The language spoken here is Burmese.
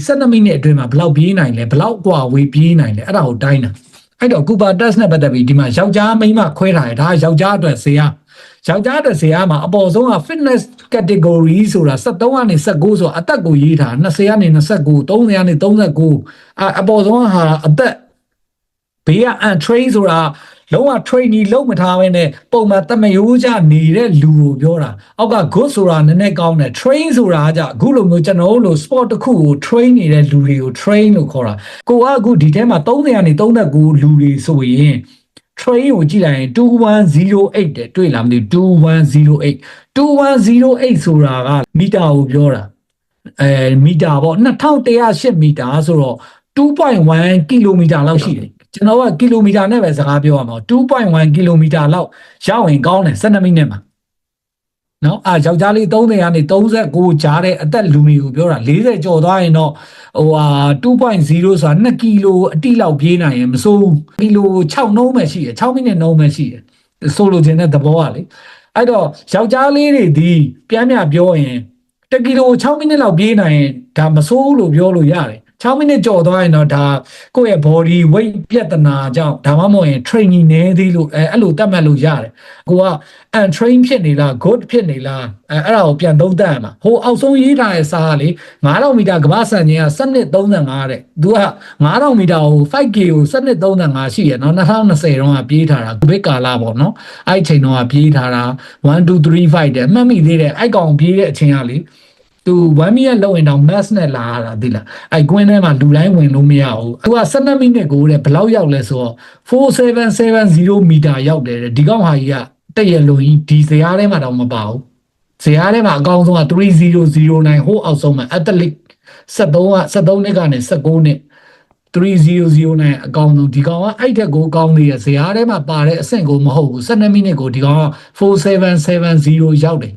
12မိနစ်အတွင်းမှာဘယ်လောက်ပြေးနိုင်လဲဘယ်လောက်กว่าဝေးပြေးနိုင်လဲအဲ့ဒါကိုတိုင်းတာအဲ့တော့ Cooper test နဲ့ပတ်သက်ပြီးဒီမှာယောက်ျားမိန်းမခွဲထားတယ်ဒါယောက်ျားအတွက်ဇေယျယောက်ျားအတွက်ဇေယျမှာအပေါ်ဆုံးက fitness category ဆိုတာ73ကနေ19ဆိုအသက်ကိုရေးထား20ကနေ29 30ကနေ39အပေါ်ဆုံးဟာအသက်ဘေးက untrain ဆိုတာလုံးဝ trainee လုံးမထားဘဲနဲ့ပုံမှန်တမယိုးကြနေတဲ့လူကိုပြောတာအောက်က good ဆိုတာနည်းနည်းကောင်းတယ် train ဆိုတာကအခုလိုမျိုးကျွန်တော်တို့ sport တစ်ခုကို train နေတဲ့လူတွေကို train လို့ခေါ်တာကိုကအခုဒီထဲမှာ30ကနေ39လူတွေဆိုရင် train ကိုကြည့်လိုက်ရင်2108တဲ့တွေ့လားမသိဘူး2108 2108ဆိုတာကမီတာကိုပြောတာမီတာပေါ့2108မီတာဆိုတော့2.1 ကီလိုမီတာလောက်ရှိတယ်ကျွန်တော်ကကီလိုမီတာနဲ့ပဲစကားပြောရမှာ2.1 ကီလိုမီတာလောက်ရောက်ရင်ကောင်းတယ်12မိနစ်မှာနော်ယောက်ျားလေး30ကနေ39ကြားတဲ့အသက်လူမျိုးကိုပြောတာ40ကျော်သွားရင်တော့2.0ဆိုတာ2ကီလိုအတိလောက်ပြေးနိုင်ရင်မစိုးကီလို6နှုံးပဲရှိတယ်6မိနစ်နှုံးပဲရှိတယ်ဆိုလိုချင်တဲ့သဘောကလေအဲ့တော့ယောက်ျားလေးတွေဒီပြန်ပြောရင်1ကီလို6မိနစ်လောက်ပြေးနိုင်ရင်ဒါမစိုးလို့ပြောလို့ရတယ်6မိနစ်ကြော်သွားရင်တော့ဒါကိုယ့်ရဲ့ body weight ပြဿနာကြောင့်ဒါမှမဟုတ်ရင် training နည်းသေးလို့အဲ့လိုတတ်မှတ်လို့ရတယ်ကိုက untrain ဖြစ်နေလား good ဖြစ်နေလားအဲ့ဒါကိုပြန်သုံးသပ်ရမှာဟိုအောက်ဆုံးရေးထားတဲ့စာကလေ9000မီတာကမ္ဘာ့စံချိန်က12.35တဲ့သူက9000မီတာကို 5k ကို12.35ရှိရနော်2020တုန်းကပြေးထားတာဘစ်ကာလာပေါ့နော်အဲ့ချိန်တုန်းကပြေးထားတာ1 2 3 5တဲ့မှတ်မိသေးတယ်အဲ့ကောင်ပြေးတဲ့အချိန်ကလေသူ1 minute လောက်ရင်တော့ mass နဲ့လာရတာသိလားအဲ့ကွင်းထဲမှာလူတိုင်းဝင်လို့မရဘူးသူက12မိနစ်ကိုတဲ့ဘယ်လောက်ရောက်လဲဆိုတော့4770မီတာရောက်တယ်ဒီကောင်ဟာကြီးကတည့်ရလုံးကြီးဒီဇယားထဲမှာတော့မပါဘူးဇယားထဲမှာအကောင်းဆုံးက3009ဟိုအောက်ဆုံးမှာ athlete 73နှစ်ကနေ19နှစ်3009အကောင်းဆုံးဒီကောင်ကအဲ့ထက်ကိုကောင်းသေးတယ်ဇယားထဲမှာပါတဲ့အဆင့်ကိုမဟုတ်ဘူး12မိနစ်ကိုဒီကောင်က4770ရောက်တယ်